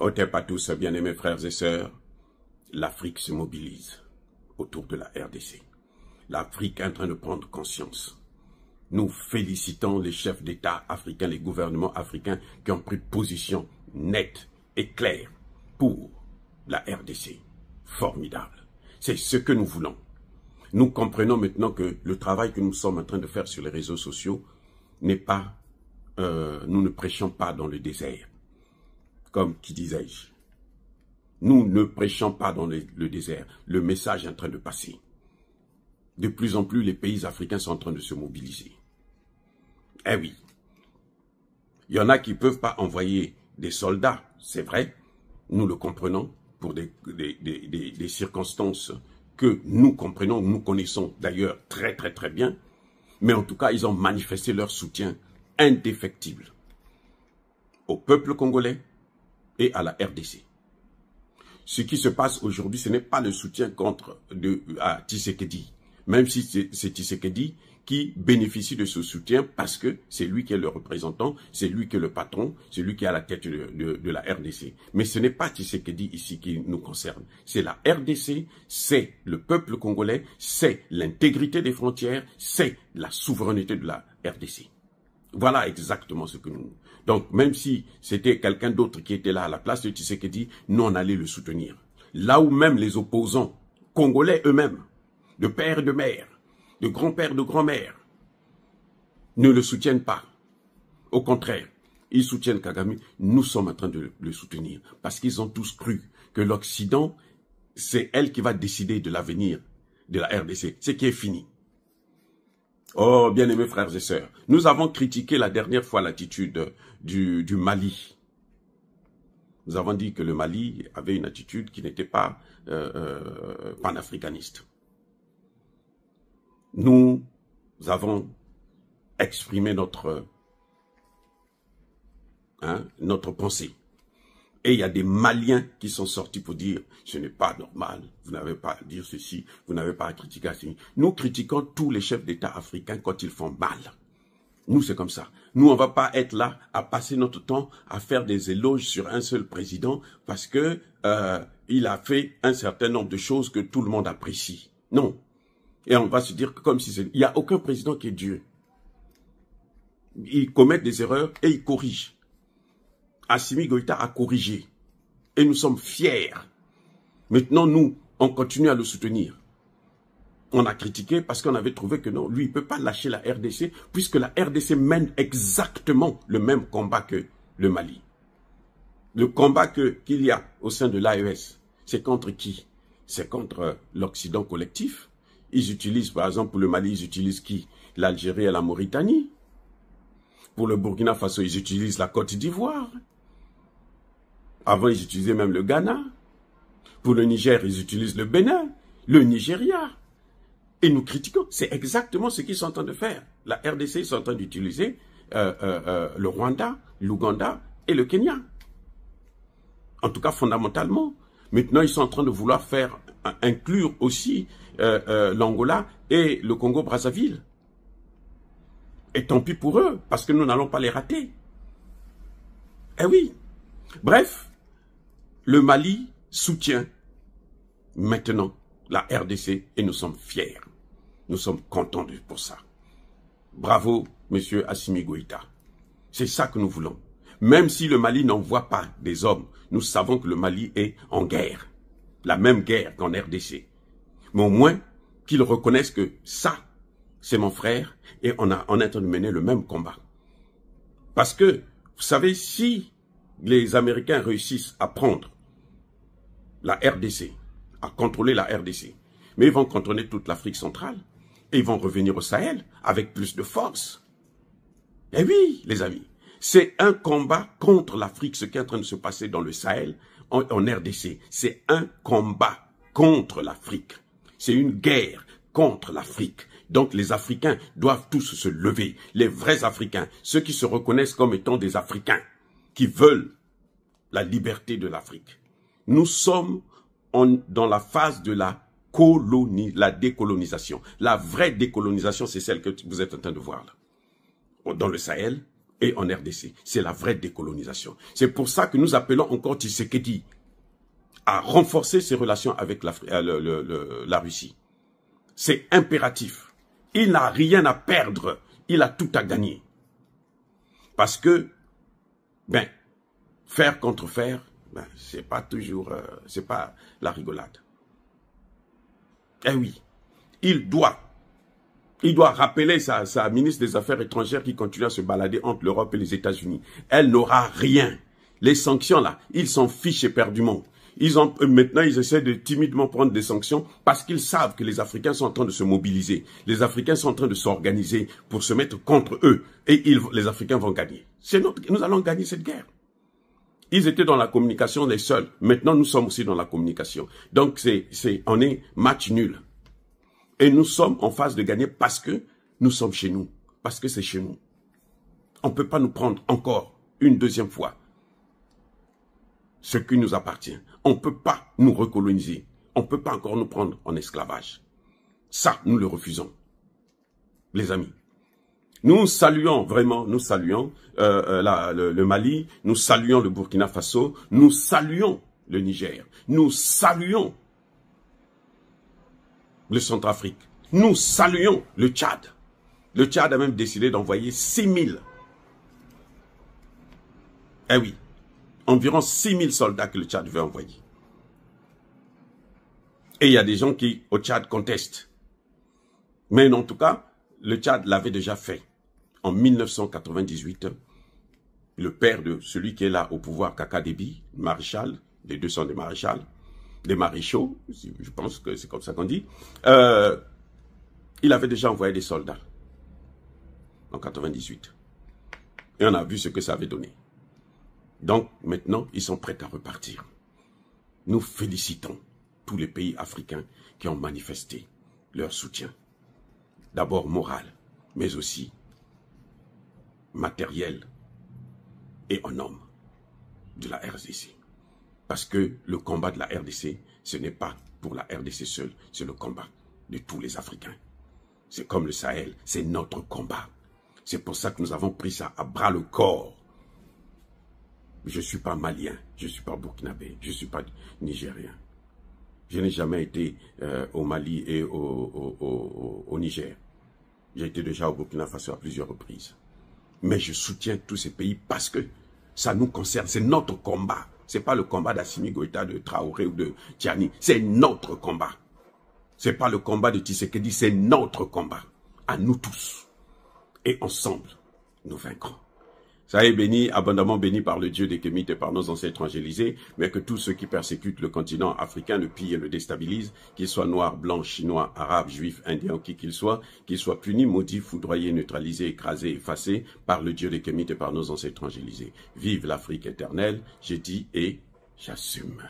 Otep à tous, bien-aimés frères et sœurs, l'Afrique se mobilise autour de la RDC. L'Afrique est en train de prendre conscience. Nous félicitons les chefs d'État africains, les gouvernements africains qui ont pris position nette et claire pour la RDC. Formidable. C'est ce que nous voulons. Nous comprenons maintenant que le travail que nous sommes en train de faire sur les réseaux sociaux n'est pas, nous ne prêchons pas dans le désert. Comme qui disais-je, nous ne prêchons pas dans le désert. Le message est en train de passer. De plus en plus, les pays africains sont en train de se mobiliser. Eh oui, il y en a qui ne peuvent pas envoyer des soldats, c'est vrai, nous le comprenons, pour des circonstances que nous comprenons, nous connaissons d'ailleurs très bien, mais en tout cas, ils ont manifesté leur soutien indéfectible au peuple congolais et à la RDC. Ce qui se passe aujourd'hui, ce n'est pas le soutien à Tshisekedi, même si c'est Tshisekedi qui bénéficie de ce soutien parce que c'est lui qui est le représentant, c'est lui qui est le patron, c'est lui qui est à la tête de la RDC. Mais ce n'est pas Tshisekedi ici qui nous concerne. C'est la RDC, c'est le peuple congolais, c'est l'intégrité des frontières, c'est la souveraineté de la RDC. Voilà exactement ce que nous... Donc, même si c'était quelqu'un d'autre qui était là à la place de Tshisekedi, nous, on allait le soutenir. Là où même les opposants congolais eux-mêmes, de père et de mère, de grand-père, de grand-mère, ne le soutiennent pas. Au contraire, ils soutiennent Kagame. Nous sommes en train de le soutenir parce qu'ils ont tous cru que l'Occident, c'est elle qui va décider de l'avenir de la RDC, ce qui est fini. Oh, bien-aimés frères et sœurs, nous avons critiqué la dernière fois l'attitude du Mali. Nous avons dit que le Mali avait une attitude qui n'était pas panafricaniste. Nous avons exprimé notre pensée. Et il y a des Maliens qui sont sortis pour dire « ce n'est pas normal, vous n'avez pas à dire ceci, vous n'avez pas à critiquer ceci ». Nous critiquons tous les chefs d'État africains quand ils font mal. Nous, c'est comme ça. Nous, on ne va pas être là à passer notre temps à faire des éloges sur un seul président parce que il a fait un certain nombre de choses que tout le monde apprécie. Non. Et on va se dire que comme si il n'y a aucun président qui est Dieu. Il commet des erreurs et il corrige. Assimi Goïta a corrigé. Et nous sommes fiers. Maintenant, nous, on continue à le soutenir. On a critiqué parce qu'on avait trouvé que non, lui, il ne peut pas lâcher la RDC, puisque la RDC mène exactement le même combat que le Mali. Le combat qu'il y a au sein de l'AES, c'est contre qui? C'est contre l'Occident collectif. Ils utilisent, par exemple, pour le Mali, ils utilisent qui? L'Algérie et la Mauritanie. Pour le Burkina Faso, ils utilisent la Côte d'Ivoire. Avant, ils utilisaient même le Ghana. Pour le Niger, ils utilisent le Bénin, le Nigeria. Et nous critiquons. C'est exactement ce qu'ils sont en train de faire. La RDC, ils sont en train d'utiliser le Rwanda, l'Ouganda et le Kenya. En tout cas, fondamentalement. Maintenant, ils sont en train de vouloir inclure aussi l'Angola et le Congo-Brazzaville. Et tant pis pour eux, parce que nous n'allons pas les rater. Eh oui. Bref, le Mali soutient maintenant la RDC et nous sommes fiers. Nous sommes contents pour ça. Bravo, monsieur Assimi Goïta. C'est ça que nous voulons. Même si le Mali n'envoie pas des hommes, nous savons que le Mali est en guerre. La même guerre qu'en RDC. Mais au moins, qu'ils reconnaissent que ça, c'est mon frère et on est en train de mener le même combat. Parce que, vous savez, si les Américains réussissent à prendre la RDC, à contrôler la RDC, mais ils vont contrôler toute l'Afrique centrale et ils vont revenir au Sahel avec plus de force. Eh oui, les amis, c'est un combat contre l'Afrique, ce qui est en train de se passer dans le Sahel, en RDC. C'est un combat contre l'Afrique. C'est une guerre contre l'Afrique. Donc les Africains doivent tous se lever. Les vrais Africains, ceux qui se reconnaissent comme étant des Africains, qui veulent la liberté de l'Afrique. Nous sommes dans la phase de la décolonisation. La vraie décolonisation, c'est celle que vous êtes en train de voir là. Dans le Sahel et en RDC. C'est la vraie décolonisation. C'est pour ça que nous appelons encore Tshisekedi à renforcer ses relations avec la Russie. C'est impératif. Il n'a rien à perdre, il a tout à gagner. Parce que, faire contre faire, c'est pas toujours, c'est pas la rigolade. Eh oui, il doit rappeler sa ministre des Affaires étrangères qui continue à se balader entre l'Europe et les États-Unis. Elle n'aura rien. Les sanctions là, ils s'en fichent éperdument. Maintenant, ils essaient de timidement prendre des sanctions parce qu'ils savent que les Africains sont en train de se mobiliser. Les Africains sont en train de s'organiser pour se mettre contre eux. Et les Africains vont gagner. Nous allons gagner cette guerre. Ils étaient dans la communication les seuls. Maintenant, nous sommes aussi dans la communication. Donc, on est match nul. Et nous sommes en phase de gagner parce que nous sommes chez nous. Parce que c'est chez nous. On ne peut pas nous prendre encore une deuxième fois ce qui nous appartient. On ne peut pas nous recoloniser. On ne peut pas encore nous prendre en esclavage. Ça, nous le refusons. Les amis. Nous saluons vraiment, nous saluons le Mali, nous saluons le Burkina Faso, nous saluons le Niger, nous saluons le Centrafrique, nous saluons le Tchad. Le Tchad a même décidé d'envoyer 6000. Eh oui, environ 6000 soldats que le Tchad veut envoyer. Et il y a des gens qui, au Tchad, contestent. Mais en tout cas, le Tchad l'avait déjà fait. En 1998, le père de celui qui est là au pouvoir, Kaka Déby, maréchal, les deux sont des maréchals, des maréchaux, je pense que c'est comme ça qu'on dit, il avait déjà envoyé des soldats en 98. Et on a vu ce que ça avait donné. Donc maintenant, ils sont prêts à repartir. Nous félicitons tous les pays africains qui ont manifesté leur soutien. D'abord moral, mais aussi matériel et en homme de la RDC. Parce que le combat de la RDC, ce n'est pas pour la RDC seule, c'est le combat de tous les Africains. C'est comme le Sahel, c'est notre combat. C'est pour ça que nous avons pris ça à bras le corps. Je ne suis pas malien, je ne suis pas burkinabé, je ne suis pas nigérien. Je n'ai jamais été au Mali et au Niger. J'ai été déjà au Burkina Faso à plusieurs reprises. Mais je soutiens tous ces pays parce que ça nous concerne. C'est notre combat. Ce n'est pas le combat d'Assimi Goïta, de Traoré ou de Tiani. C'est notre combat. Ce n'est pas le combat de Tshisekedi, c'est notre combat. À nous tous. Et ensemble, nous vaincrons. Soyez bénis, abondamment bénis par le Dieu des Kémites et par nos ancêtres évangélisés, mais que tous ceux qui persécutent le continent africain le pillent et le déstabilisent, qu'ils soient noirs, blancs, chinois, arabes, juifs, indiens ou qui qu'ils soient punis, maudits, foudroyés, neutralisés, écrasés, effacés par le Dieu des Kémites et par nos ancêtres évangélisés. Vive l'Afrique éternelle, j'ai dit et j'assume.